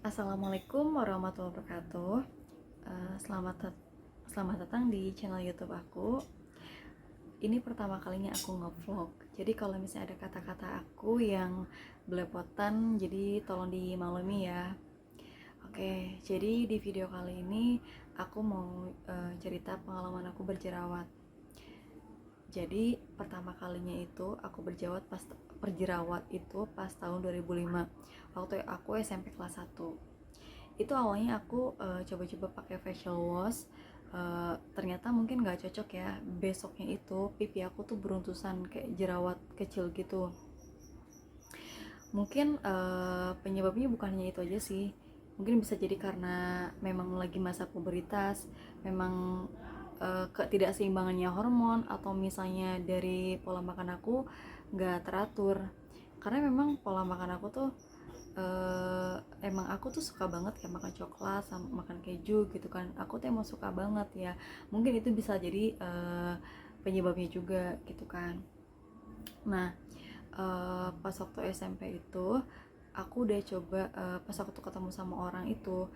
Assalamualaikum warahmatullahi wabarakatuh. Selamat datang di channel YouTube aku. Ini pertama kalinya aku ngevlog. Jadi kalau misalnya ada kata-kata aku yang belepotan, jadi tolong dimaklumi ya. Oke, jadi di video kali ini aku mau cerita pengalaman aku berjerawat. Jadi pertama kalinya itu aku berjerawat itu pas tahun 2005. Waktu aku SMP kelas 1. Itu awalnya aku coba-coba pakai facial wash. Ternyata mungkin nggak cocok ya. Besoknya itu pipi aku tuh beruntusan kayak jerawat kecil gitu. Mungkin penyebabnya bukan hanya itu aja sih. Mungkin bisa jadi karena memang lagi masa pubertas, memang ketidakseimbangannya hormon, atau misalnya dari pola makan aku nggak teratur. Karena memang pola makan aku tuh emang aku tuh suka banget kayak makan coklat sama makan keju gitu kan. Aku tuh emang suka banget ya. Mungkin itu bisa jadi penyebabnya juga gitu kan. Nah, pas waktu SMP itu aku udah coba, pas aku tuh ketemu sama orang itu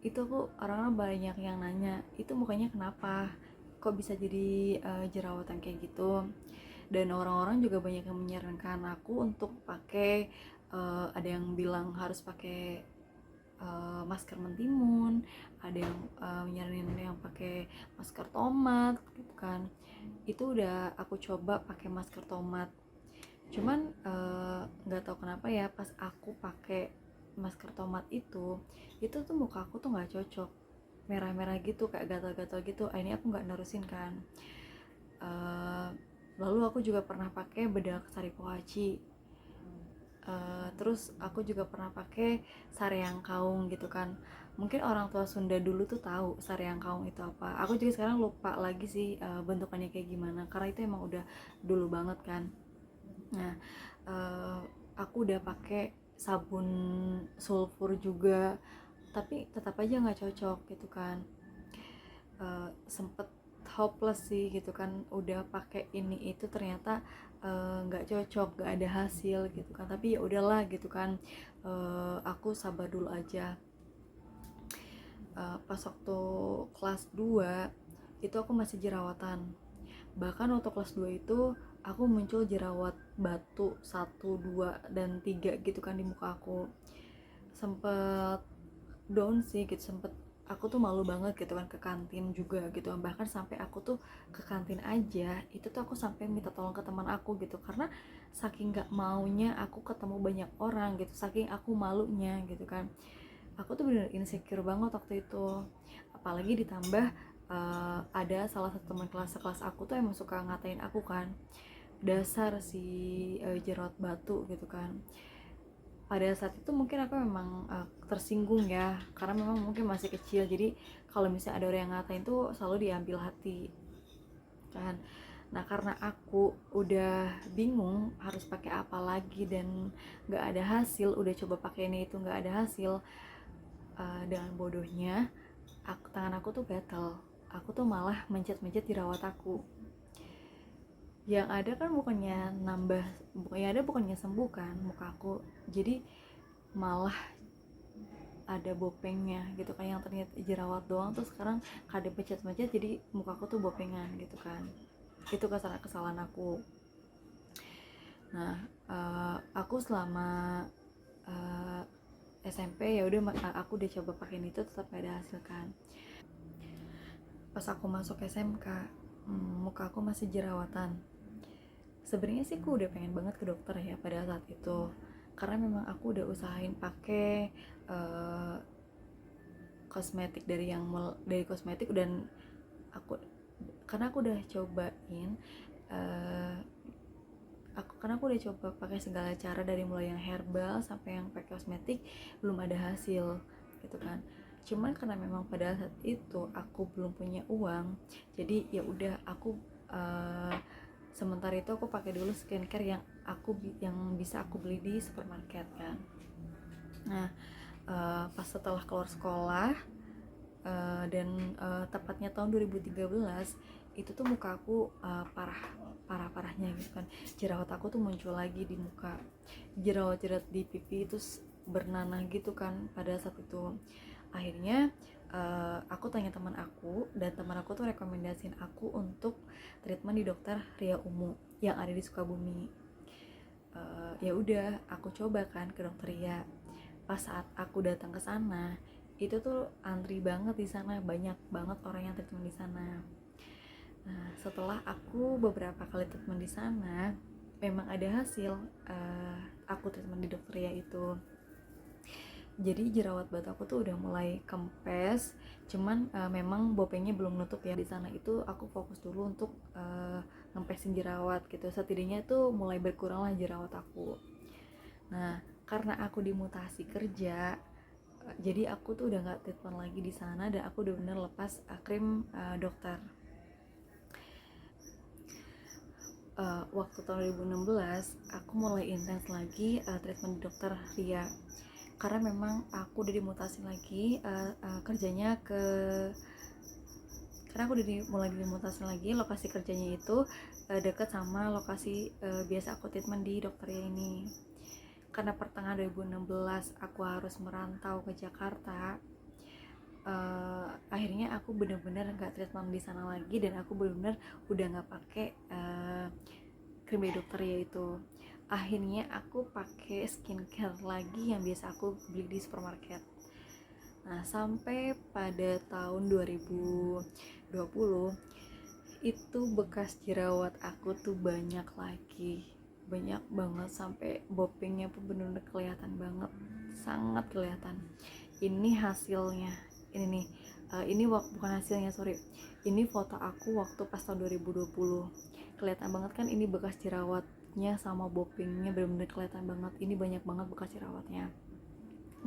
aku orang-orang banyak yang nanya, itu mukanya kenapa, kok bisa jadi jerawatan kayak gitu. Dan orang-orang juga banyak yang menyarankan aku untuk pakai, ada yang bilang harus pakai masker mentimun, ada yang nyaranin yang pakai masker tomat gitu kan. Itu udah aku coba pakai masker tomat, cuman nggak tahu kenapa ya, pas aku pakai masker tomat itu tuh muka aku tuh nggak cocok, merah-merah gitu, kayak gatal-gatal gitu. Ini aku nggak nerusin kan. Eh, Lalu aku juga pernah pakai bedak sari pohaci. Terus aku juga pernah pakai sareang kaung gitu kan. Mungkin orang tua Sunda dulu tuh tahu sareang kaung itu apa. Aku juga sekarang lupa lagi sih bentukannya kayak gimana, karena itu emang udah dulu banget kan. Nah, uh, aku udah pakai sabun sulfur juga, tapi tetap aja nggak cocok gitu kan. Sempet hopeless sih gitu kan, udah pakai ini itu ternyata nggak cocok, nggak ada hasil gitu kan. Tapi ya udahlah gitu kan. Aku sabar dulu aja. Pas waktu kelas 2 itu aku masih jerawatan. Bahkan waktu kelas 2 itu aku muncul jerawat batu 1, 2, dan 3 gitu kan di muka aku. Sempet down sih gitu, sempet aku tuh malu banget gitu kan ke kantin juga gitu. Bahkan sampai aku tuh ke kantin aja itu tuh aku sampai minta tolong ke teman aku gitu, karena saking gak maunya aku ketemu banyak orang gitu, saking aku malunya gitu kan. Aku tuh bener insecure banget waktu itu. Apalagi ditambah ada salah satu teman kelas aku tuh emang suka ngatain aku kan, dasar si jerawat batu gitu kan. Pada saat itu mungkin aku memang tersinggung ya, karena memang mungkin masih kecil. Jadi kalau misalnya ada orang yang ngatain tuh selalu diambil hati kan. Nah, karena aku udah bingung harus pakai apa lagi dan nggak ada hasil, udah coba pakai ini itu nggak ada hasil. Dengan bodohnya tangan aku tuh gatal. Aku tuh malah mencet-mencet jerawat aku. Yang ada kan bukannya nambah, bukannya ada bukannya sembuh kan muka aku, jadi malah ada bopengnya gitu kan. Yang ternyata jerawat doang tuh sekarang kada pencet-pencet, jadi muka aku tuh bopengan gitu kan. Itu kesalahan aku. Nah, aku selama uh, SMP ya udah, aku udah coba pakai itu tetap gak ada hasil kan. Pas aku masuk SMK, muka aku masih jerawatan. Sebenarnya sih aku udah pengen banget ke dokter ya pada saat itu, karena memang aku udah usahain pakai uh, kosmetik dari kosmetik. Dan aku karena aku udah cobain, uh, karena aku udah coba pakai segala cara, dari mulai yang herbal sampai yang pakai kosmetik, belum ada hasil gitu kan. Cuman karena memang pada saat itu aku belum punya uang, jadi ya udah aku sementara itu aku pakai dulu skincare yang bisa aku beli di supermarket kan. Nah, pas setelah keluar sekolah, dan tepatnya tahun 2013 itu tuh muka aku parah-parahnya gitu kan. Jerawat aku tuh muncul lagi di muka, jerawat-jerawat di pipi itu bernanah gitu kan pada saat itu. Akhirnya aku tanya teman aku, dan teman aku tuh rekomendasiin aku untuk treatment di dokter Ria Umu yang ada di Sukabumi. Ya udah aku coba kan ke dokter Ria. Pas saat aku datang ke sana, itu tuh antri banget di sana, banyak banget orang yang treatment di sana. Nah, setelah aku beberapa kali treatment di sana, memang ada hasil. Aku treatment di dokter Ria itu, jadi jerawat batu aku tuh udah mulai kempes, cuman memang bopengnya belum nutup ya. Di sana itu aku fokus dulu untuk ngempesin jerawat gitu, setidaknya tuh mulai berkurang lah jerawat aku. Nah, karena aku dimutasi kerja, jadi aku tuh udah nggak treatment lagi di sana, dan aku udah bener lepas krim dokter. Waktu tahun 2016 aku mulai intens lagi treatment di dokter Ria, karena memang aku udah dimutasi lagi kerjanya ke, karena aku udah mulai dimutasi lagi, lokasi kerjanya itu deket sama lokasi biasa aku treatment di dokter Ria ini. Karena pertengahan 2016 aku harus merantau ke Jakarta, akhirnya aku bener-bener nggak treatment di sana lagi, dan aku bener-bener udah nggak pakai krim dari dokter yaitu. Akhirnya aku pakai skincare lagi yang biasa aku beli di supermarket. Nah, sampai pada tahun 2020 itu bekas jerawat aku tuh banyak lagi, banyak banget, sampai bopengnya pun bener-bener kelihatan banget, sangat kelihatan. Ini hasilnya, ini nih, ini bukan hasilnya, sorry, ini foto aku waktu pas tahun 2020. Kelihatan banget kan, ini bekas jerawatnya sama bopengnya bener-bener kelihatan banget, ini banyak banget bekas jerawatnya.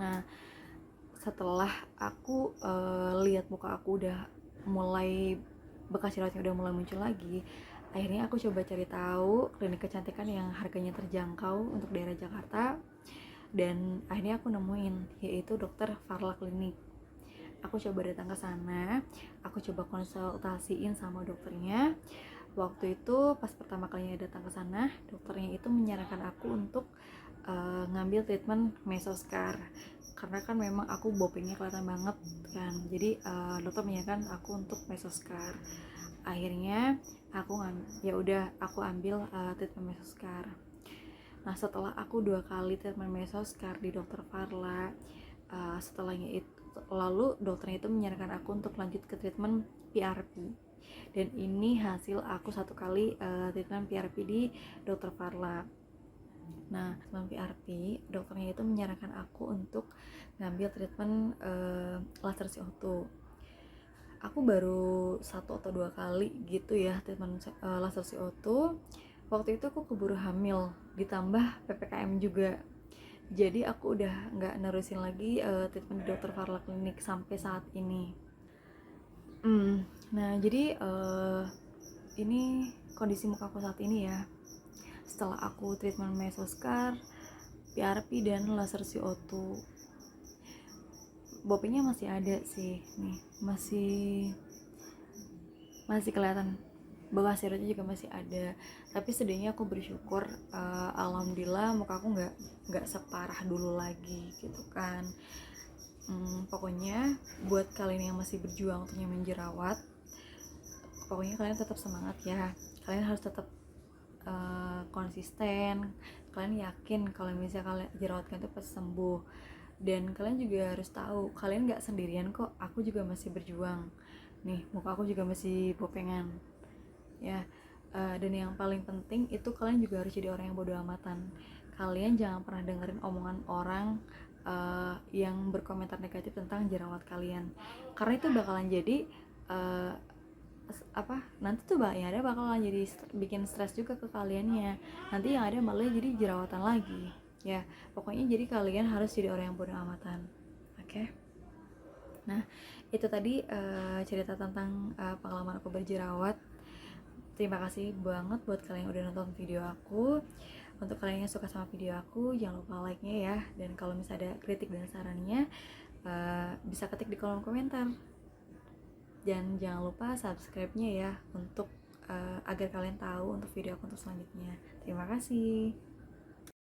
Nah, setelah aku lihat muka aku udah mulai, bekas jerawatnya udah mulai muncul lagi, akhirnya aku coba cari tahu klinik kecantikan yang harganya terjangkau untuk daerah Jakarta, dan akhirnya aku nemuin, yaitu dokter Farla Klinik. Aku coba datang ke sana, aku coba konsultasiin sama dokternya. Waktu itu pas pertama kalinya datang ke sana, dokternya itu menyarankan aku untuk ngambil treatment mesoscar, karena kan memang aku bopengnya kelihatan banget kan. Jadi dokter menyarankan aku untuk mesoscar. Akhirnya aku ya udah aku ambil treatment mesoscar. Nah, setelah aku 2 kali treatment mesoscar di dokter Farla, setelahnya itu lalu dokternya itu menyarankan aku untuk lanjut ke treatment PRP, dan ini hasil aku 1 kali treatment PRP di dokter Farla. Nah, treatment PRP dokternya itu menyarankan aku untuk ngambil treatment laser CO2. Aku baru 1 atau 2 kali gitu ya treatment laser CO2. Waktu itu aku keburu hamil, ditambah PPKM juga, jadi aku udah nggak nerusin lagi treatment di dokter Farla Klinik sampai saat ini. Nah, jadi ini kondisi muka aku saat ini ya, setelah aku treatment mesoscar, PRP, dan laser CO2. Bopengnya masih ada sih nih, masih kelihatan, bekas jerawatnya juga masih ada, tapi setidaknya aku bersyukur, alhamdulillah muka aku nggak separah dulu lagi gitu kan. Pokoknya buat kalian yang masih berjuang untuk nyamain jerawat, pokoknya kalian tetap semangat ya, kalian harus tetap konsisten, kalian yakin kalau misalnya kalian jerawat kalian itu pasti sembuh, dan kalian juga harus tahu kalian nggak sendirian kok, aku juga masih berjuang nih, muka aku juga masih bopengan ya. Dan yang paling penting itu kalian juga harus jadi orang yang bodo amatan. Kalian jangan pernah dengerin omongan orang yang berkomentar negatif tentang jerawat kalian, karena itu bakalan jadi nanti tuh yang ada bakalan jadi bikin stres juga ke kaliannya, nanti yang ada malah jadi jerawatan lagi ya. Pokoknya jadi kalian harus jadi orang yang bodo amatan, oke? Nah, itu tadi cerita tentang pengalaman aku berjerawat. Terima kasih banget buat kalian yang udah nonton video aku. Untuk kalian yang suka sama video aku, jangan lupa like-nya ya. Dan kalau misalnya ada kritik dan sarannya, bisa ketik di kolom komentar. Dan jangan lupa subscribe-nya ya, untuk agar kalian tahu untuk video aku untuk selanjutnya. Terima kasih.